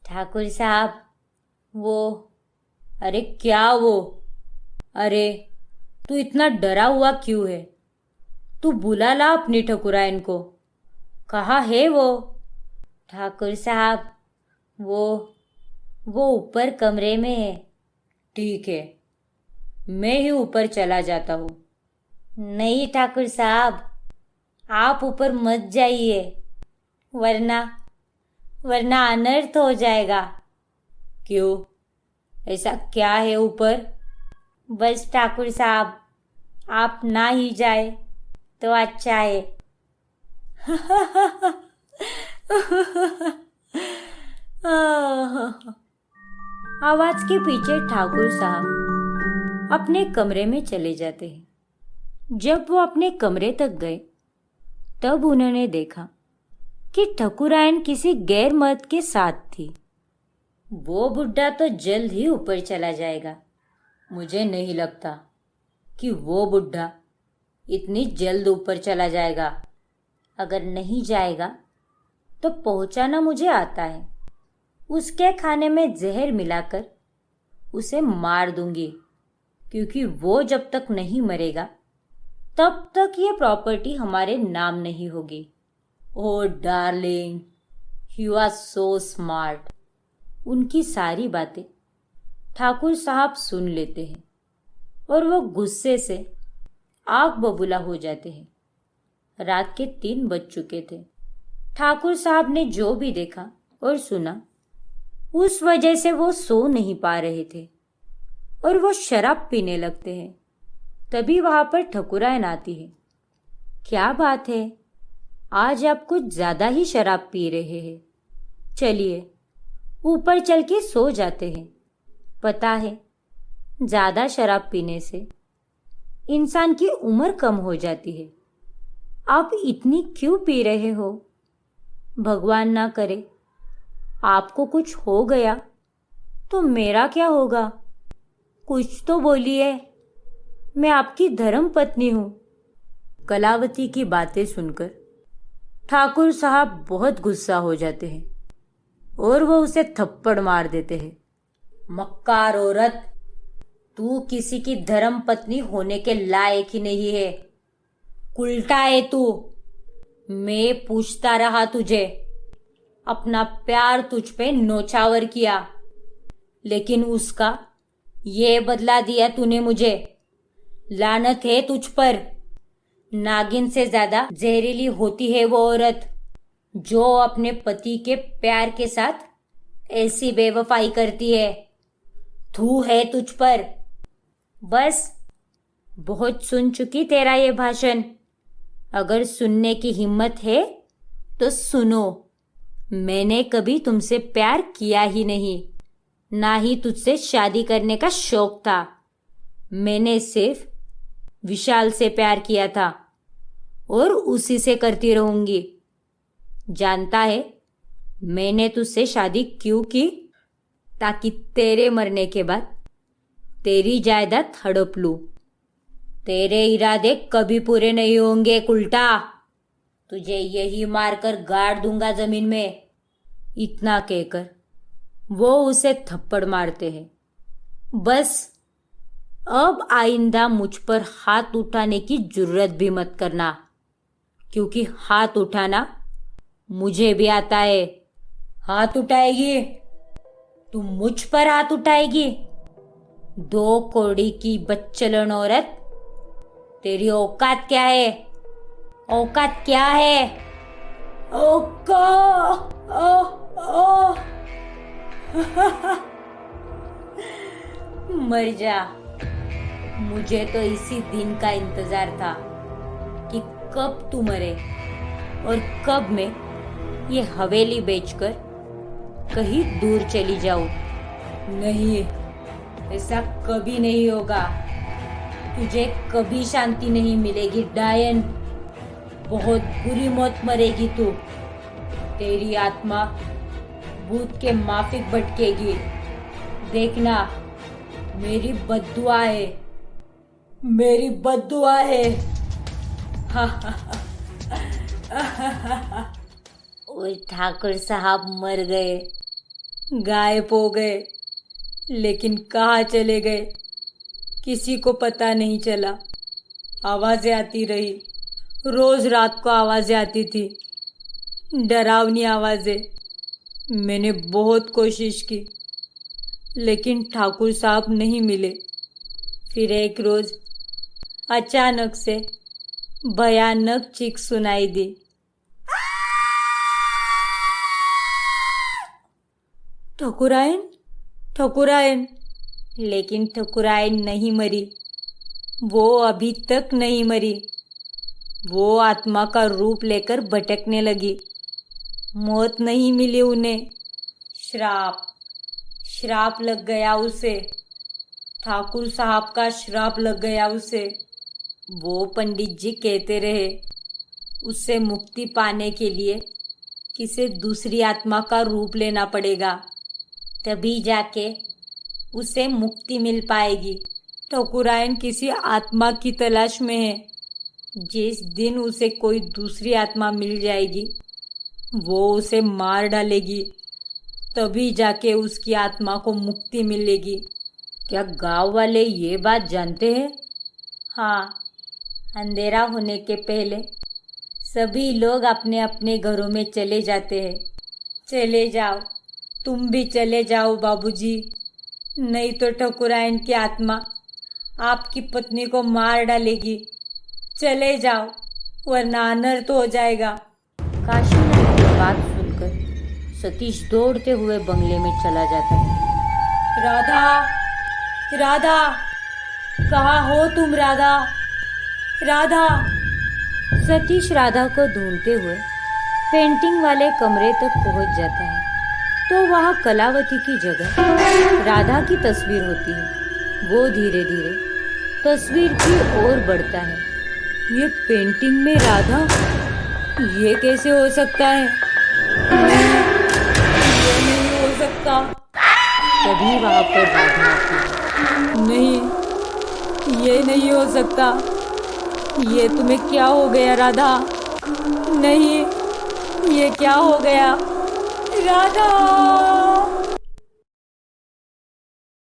ठाकुर साहब, वो। अरे क्या वो? अरे, तू इतना डरा हुआ क्यों है? तू बुला ला अपनी ठकुराइन को। कहाँ है वो? ठाकुर साहब, वो वो ऊपर कमरे में है। ठीक है, मैं ही ऊपर चला जाता हूँ। नहीं ठाकुर साहब, आप ऊपर मत जाइए, वरना वरना अनर्थ हो जाएगा। क्यों? ऐसा क्या है ऊपर? बस ठाकुर साहब, आप ना ही जाए तो अच्छा है। आवाज के पीछे ठाकुर साहब अपने कमरे में चले जाते हैं। जब वो अपने कमरे तक गए, तब उन्होंने देखा कि ठकुराइन किसी गैर मर्द के साथ थी। वो बुढ़ा तो जल्द ही ऊपर चला जाएगा। मुझे नहीं लगता कि वो बुढ़ा इतनी जल्द ऊपर चला जाएगा। अगर नहीं जाएगा तो पहुंचाना मुझे आता है। उसके खाने में जहर मिलाकर उसे मार दूंगी, क्योंकि वो जब तक नहीं मरेगा तब तक ये प्रॉपर्टी हमारे नाम नहीं होगी। Oh darling, you are so smart. उनकी सारी बातें ठाकुर साहब सुन लेते हैं और वो गुस्से से आग बबूला हो जाते हैं। रात के 3 बज चुके थे। ठाकुर साहब ने जो भी देखा और सुना, उस वजह से वो सो नहीं पा रहे थे और वो शराब पीने लगते हैं। तभी वहां पर ठकुराइन आती है। क्या बात है, आज आप कुछ ज्यादा ही शराब पी रहे हैं। चलिए ऊपर चल के सो जाते हैं। पता है, ज्यादा शराब पीने से इंसान की उम्र कम हो जाती है। आप इतनी क्यों पी रहे हो? भगवान ना करे आपको कुछ हो गया तो मेरा क्या होगा? कुछ तो बोलिए, मैं आपकी धर्म पत्नी हूं। कलावती की बातें सुनकर ठाकुर साहब बहुत गुस्सा हो जाते हैं और वो उसे थप्पड़ मार देते हैं। मक्कार औरत, तू किसी की धर्म पत्नी होने के लायक ही नहीं है। उल्टा है तू। मैं पूछता रहा तुझे, अपना प्यार तुझ पे नौछावर किया, लेकिन उसका ये बदला दिया तूने मुझे। लानत है तुझ पर। नागिन से ज्यादा जहरीली होती है वो औरत जो अपने पति के प्यार के साथ ऐसी बेवफाई करती है। थू है तुझ पर। बस, बहुत सुन चुकी तेरा ये भाषण। अगर सुनने की हिम्मत है तो सुनो। मैंने कभी तुमसे प्यार किया ही नहीं, ना ही तुझसे शादी करने का शौक था। मैंने सिर्फ विशाल से प्यार किया था और उसी से करती रहूंगी। जानता है मैंने तुझसे शादी क्यों की? ताकि तेरे मरने के बाद तेरी जायदाद हड़प लूं। तेरे इरादे कभी पूरे नहीं होंगे उल्टा। तुझे यही मारकर गाड़ दूंगा जमीन में। इतना कहकर वो उसे थप्पड़ मारते हैं। बस, अब आइंदा मुझ पर हाथ उठाने की जुर्रत भी मत करना, क्योंकि हाथ उठाना मुझे भी आता है। हाथ उठाएगी? तू मुझ पर हाथ उठाएगी? 2 कौड़ी की बच्चलन औरत, तेरी औकात क्या है? औकात क्या है? मर जा। मुझे तो इसी दिन का इंतजार था कि कब तू मरे और कब मैं ये हवेली बेचकर कहीं दूर चली जाऊं। नहीं, ऐसा कभी नहीं होगा। तुझे कभी शांति नहीं मिलेगी डायन। बहुत बुरी मौत मरेगी तू। तेरी आत्मा भूत के माफिक भटकेगी। देखना, मेरी बद्दुआ है, मेरी बद्दुआ है। ओए ठाकुर साहब मर गए। गायब हो गए, लेकिन कहाँ चले गए किसी को पता नहीं चला। आवाजें आती रही, रोज रात को आवाजें आती थी, डरावनी आवाजें। मैंने बहुत कोशिश की, लेकिन ठाकुर साहब नहीं मिले। फिर एक रोज अचानक से भयानक चीख सुनाई दी। ठकुराइन, ठकुराइन। लेकिन ठकुराइन नहीं मरी, वो अभी तक नहीं मरी। वो आत्मा का रूप लेकर भटकने लगी। मौत नहीं मिली उन्हें, श्राप श्राप लग गया उसे। ठाकुर साहब का श्राप लग गया उसे। वो पंडित जी कहते रहे, उससे मुक्ति पाने के लिए किसी दूसरी आत्मा का रूप लेना पड़ेगा, तभी जाके उसे मुक्ति मिल पाएगी। ठकुराइन किसी आत्मा की तलाश में है। जिस दिन उसे कोई दूसरी आत्मा मिल जाएगी, वो उसे मार डालेगी, तभी जाके उसकी आत्मा को मुक्ति मिलेगी। क्या गांव वाले ये बात जानते हैं? हाँ, अंधेरा होने के पहले सभी लोग अपने अपने घरों में चले जाते हैं। चले जाओ, तुम भी चले जाओ बाबूजी, नहीं तो ठकुराइन की आत्मा आपकी पत्नी को मार डालेगी। चले जाओ, वरना अनर्थ हो जाएगा। काशीनाथ की बात सुनकर सतीश दौड़ते हुए बंगले में चला जाता है। राधा, राधा, कहाँ हो तुम राधा? राधा। सतीश राधा को ढूंढते हुए पेंटिंग वाले कमरे तक पहुंच जाता है, तो वहाँ कलावती की जगह राधा की तस्वीर होती है। वो धीरे धीरे तस्वीर की ओर बढ़ता है। ये पेंटिंग में राधा, ये कैसे हो सकता है? नहीं, ये नहीं हो सकता। तभी वहाँ पर राधा आती है। नहीं, ये नहीं हो सकता। ये तुम्हें क्या हो गया राधा? नहीं, ये क्या हो गया राधा?